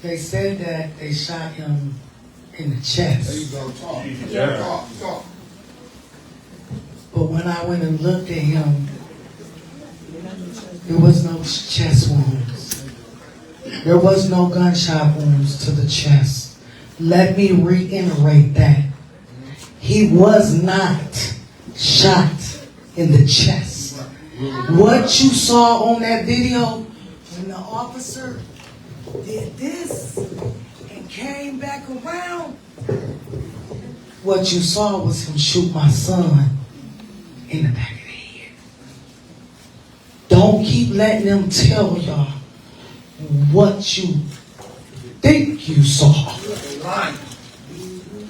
They said that they shot him in the chest. There you go, talk. Yeah. Talk. But when I went and looked at him, there was no chest wounds. There was no gunshot wounds to the chest. Let me reiterate that. He was not shot in the chest. What you saw on that video when the officer did this and came back around, what you saw was him shoot my son in the back of the head. Don't keep letting them tell y'all what you think you saw. They lying.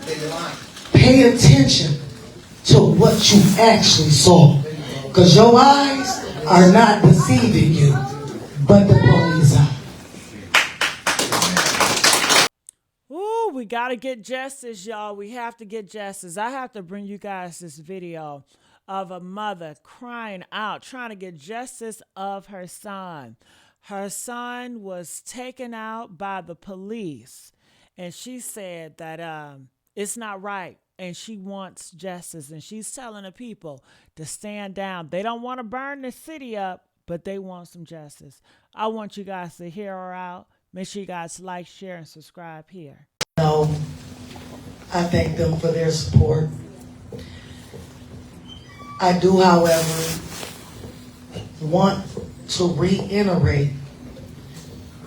They lying. Pay attention to what you actually saw. Because your eyes are not deceiving you, but the police are. Ooh, we got to get justice, y'all. We have to get justice. I have to bring you guys this video of a mother crying out, trying to get justice of her son. Her son was taken out by the police, and she said that it's not right, and she wants justice, and she's telling the people to stand down. They don't want to burn the city up, but they want some justice. I want you guys to hear her out. Make sure you guys like, share, and subscribe here. No, I thank them for their support. I do, however, want to reiterate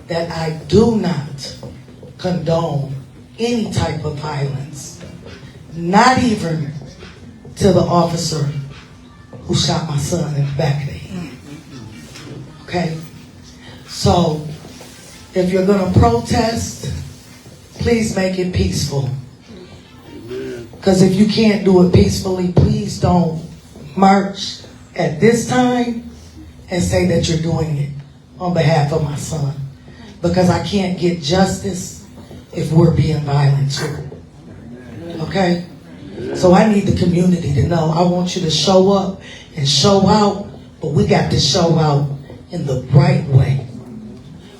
that I do not condone any type of violence, not even to the officer who shot my son in the back of the head. Okay? So, if you're going to protest, please make it peaceful. Because if you can't do it peacefully, please don't march at this time and say that you're doing it on behalf of my son. Because I can't get justice if we're being violent too. Okay? So I need the community to know. I want you to show up and show out, but we got to show out in the right way.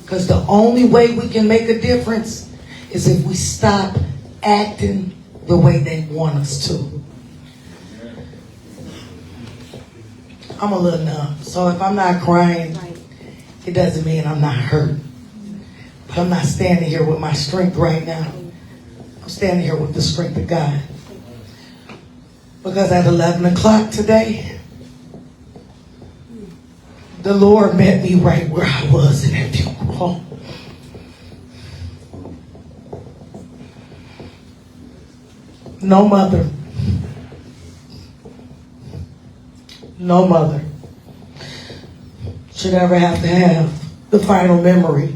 Because the only way we can make a difference is if we stop acting the way they want us to. I'm a little numb, so if I'm not crying, it doesn't mean I'm not hurt. But I'm not standing here with my strength right now. I'm standing here with the strength of God. Because at 11 o'clock today, the Lord met me right where I was in that funeral home. No mother should ever have to have the final memory.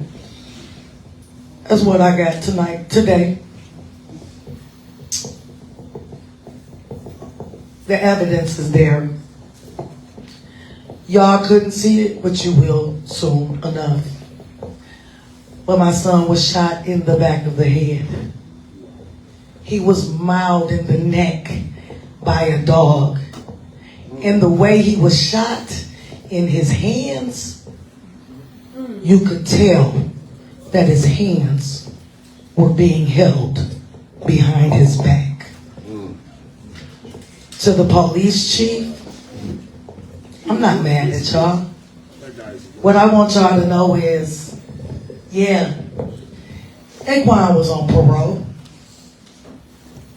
That's what I got today. The evidence is there. Y'all couldn't see it, but you will soon enough. But my son was shot in the back of the head. He was mauled in the neck by a dog. And the way he was shot in his hands, you could tell that his hands were being held behind his back. To the police chief, I'm not mad at y'all. What I want y'all to know is, yeah, Daquan was on parole.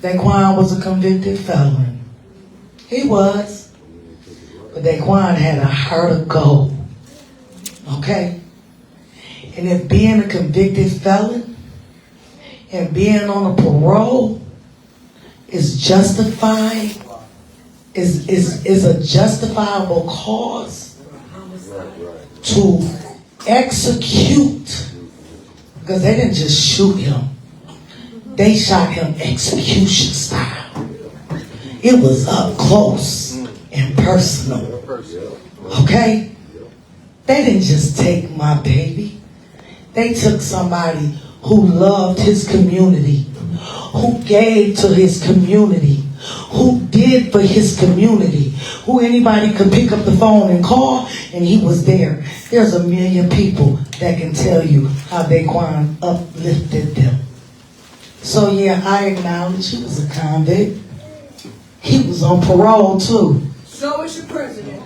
Daquan was a convicted felon. He was. But Daquan had a heart of gold. Okay? And if being a convicted felon and being on a parole is justified, is a justifiable cause to execute, because they didn't just shoot him. They shot him execution style. It was up close and personal. Okay? They didn't just take my baby. They took somebody who loved his community, who gave to his community, who did for his community, who anybody could pick up the phone and call, and he was there. There's a million people that can tell you how Daquan uplifted them. So yeah, I acknowledge he was a convict. He was on parole too. So is your president.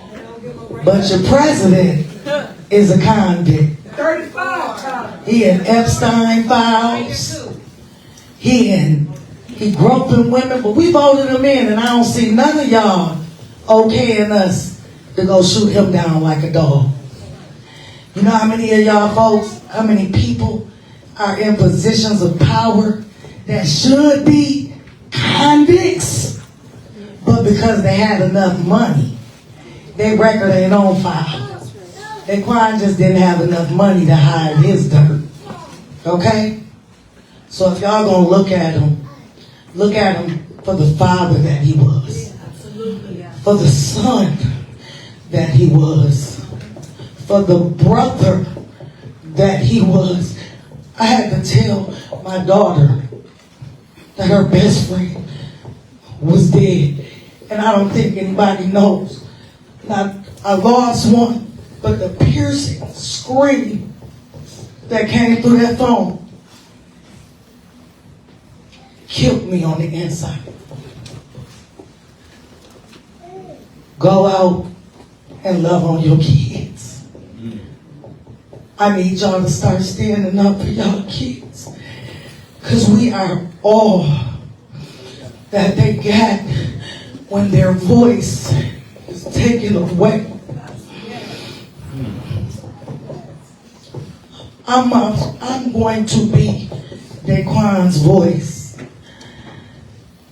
But your president is a convict. 35 times. He had Epstein files. He groping women, but we voted him in, and I don't see none of y'all okaying us to go shoot him down like a dog. You know how many of y'all folks, how many people are in positions of power that should be convicts, but because they had enough money, their record ain't on file. Daquan just didn't have enough money to hide his dirt. Okay? So if y'all gonna look at him for the father that he was. For the son that he was. For the brother that he was. I had to tell my daughter that her best friend was dead. And I don't think anybody knows. I lost one, but the piercing scream that came through that phone killed me on the inside. Go out and love on your kids. I need y'all to start standing up for y'all kids. Because we are all that they got when their voice is taken away. I'm going to be Daquan's voice.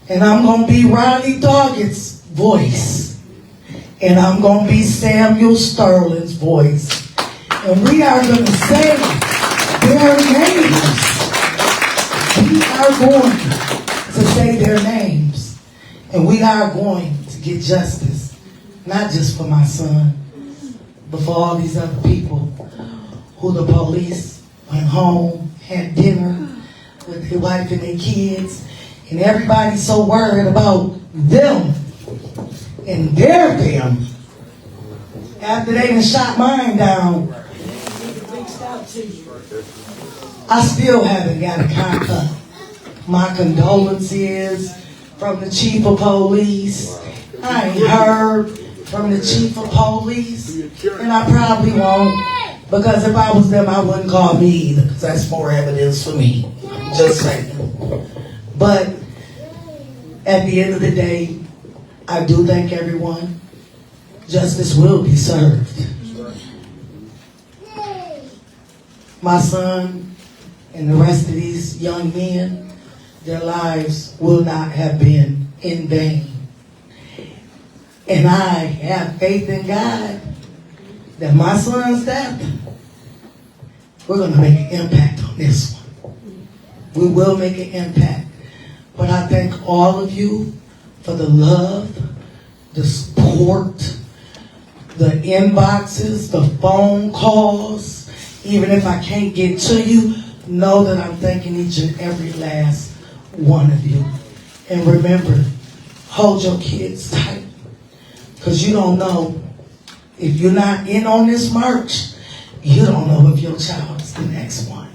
And I'm going to be Riley Doggett's voice. And I'm going to be Samuel Sterling's voice. And we are going to say their names. We are going to say their names. And we are going to get justice. Not just for my son, but for all these other people who the police went home, had dinner with their wife and their kids. And everybody's so worried about them and their them. After they done shot mine down, I still haven't got a contact. My condolences from the chief of police. I ain't heard from the chief of police. And I probably won't. Because if I was them, I wouldn't call me either. Because that's more evidence for me. Just saying. But at the end of the day, I do thank everyone. Justice will be served. My son and the rest of these young men, their lives will not have been in vain. And I have faith in God that my son's death, we're going to make an impact on this one. We will make an impact. But I thank all of you for the love, the support, the inboxes, the phone calls. Even if I can't get to you, know that I'm thanking each and every last one of you. And remember, hold your kids tight. Because you don't know, if you're not in on this march, you don't know if your child is the next one.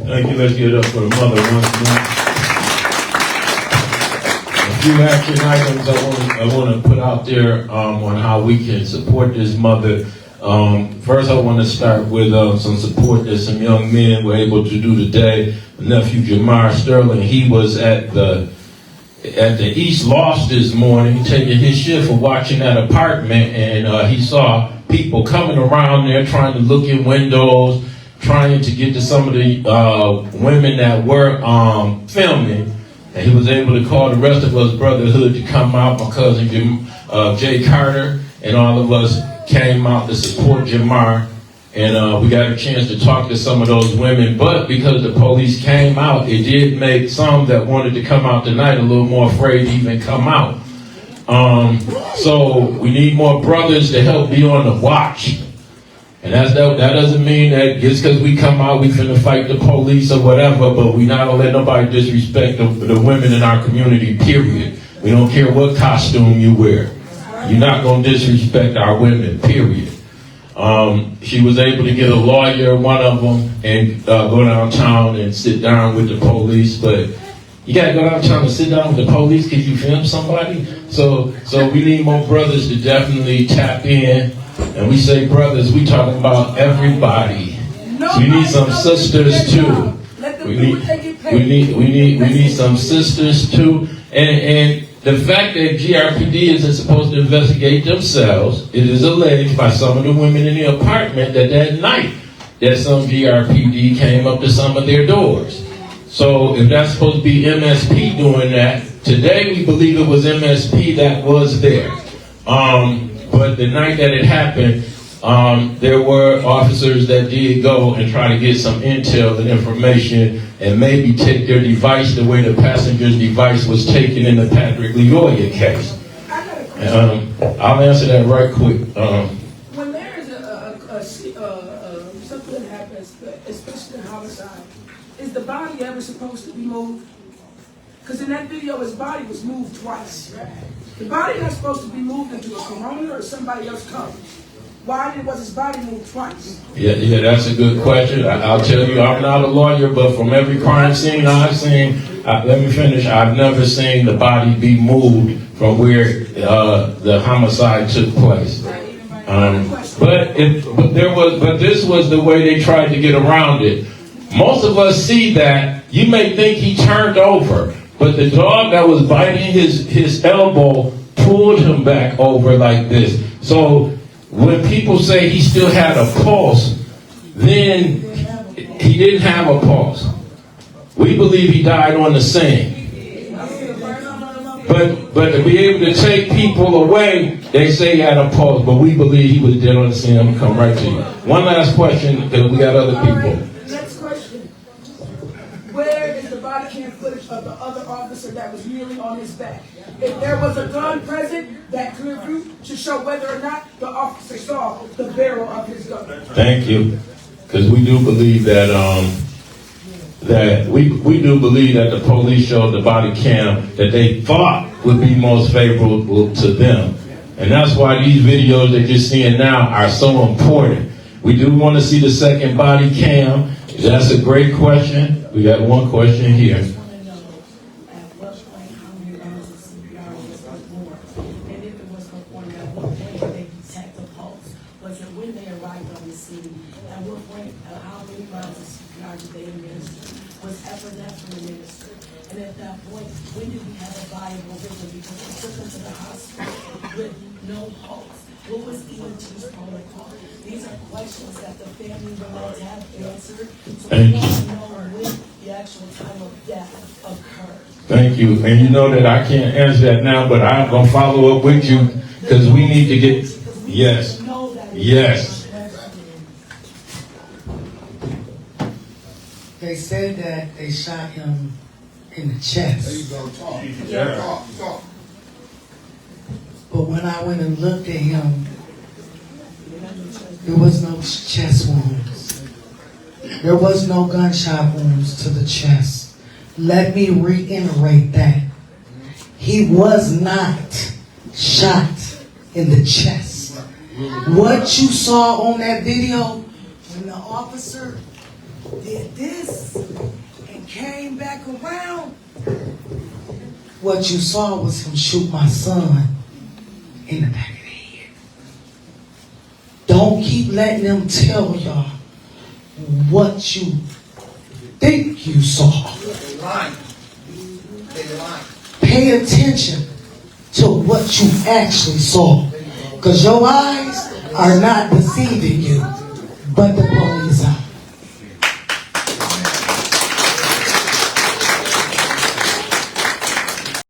Thank you. Let's give it up for the mother once more. A few action items I want to put out there on how we can support this mother. First, I want to start with some support that some young men were able to do today. Nephew Jamar Sterling, he was at the East Lost this morning, taking his shift for watching that apartment, and he saw people coming around there trying to look in windows, trying to get to some of the women that were filming. And he was able to call the rest of us brotherhood to come out. My cousin Jay Carter and all of us came out to support Jamar. And we got a chance to talk to some of those women. But because the police came out, it did make some that wanted to come out tonight a little more afraid to even come out. So we need more brothers to help be on the watch. And that doesn't mean that just because we come out, we finna fight the police or whatever, but we not gonna let nobody disrespect the women in our community, period. We don't care what costume you wear. You're not gonna disrespect our women, period. She was able to get a lawyer, one of them, and go downtown and sit down with the police, but you gotta go downtown and sit down with the police because you filmed somebody? So we need more brothers to definitely tap in. And we say brothers, we talking about everybody. We need some sisters too. We need some sisters too. And the fact that GRPD isn't supposed to investigate themselves, it is alleged by some of the women in the apartment that night that some GRPD came up to some of their doors. So if that's supposed to be MSP doing that, today we believe it was MSP that was there. But the night that it happened, there were officers that did go and try to get some intel and information and maybe take their device the way the passenger's device was taken in the Patrick Lyoya case. I'll answer that right quick. When there is something that happens, especially a homicide, is the body ever supposed to be moved? Because in that video, his body was moved twice. The body not supposed to be moved into a coroner or somebody else comes. Why was his body moved twice? Yeah, that's a good question. I'll tell you, I'm not a lawyer, but from every crime scene I've seen, let me finish. I've never seen the body be moved from where the homicide took place. But this was the way they tried to get around it. Most of us see that. You may think he turned over, but the dog that was biting his elbow pulled him back over like this. So when people say he still had a pulse, then he didn't have a pulse. We believe he died on the scene. But to be able to take people away, they say he had a pulse, but we believe he was dead on the scene. I'm going to come right to you. One last question, because we got other people. Next question. Where is the body cam footage of the other officer that was kneeling on his back? If there was a gun present, that clear proof to show whether or not the officer saw the barrel of his gun. Thank you. Because we do believe that we do believe that the police showed the body cam that they thought would be most favorable to them. And that's why these videos that you're seeing now are so important. We do want to see the second body cam. That's a great question. We got one question here. And at that point, when did we have a viable victim? Because we took them to the hospital with no pulse. What was EMT's protocol? These are questions that the family would like to have answered. So we want to know when the actual time of death occurred. Thank you. And you know that I can't answer that now, but I'm going to follow up with you because we need to get, yes, yes. They said that they shot him in the chest. There you go, talk. Yeah. Talk. But when I went and looked at him, there was no chest wounds. There was no gunshot wounds to the chest. Let me reiterate that. He was not shot in the chest. What you saw on that video, when the officer did this and came back around, what you saw was him shoot my son in the back of the head. Don't keep letting them tell y'all what you think you saw. They lying. They lying. Pay attention to what you actually saw. Because your eyes are not deceiving you. But the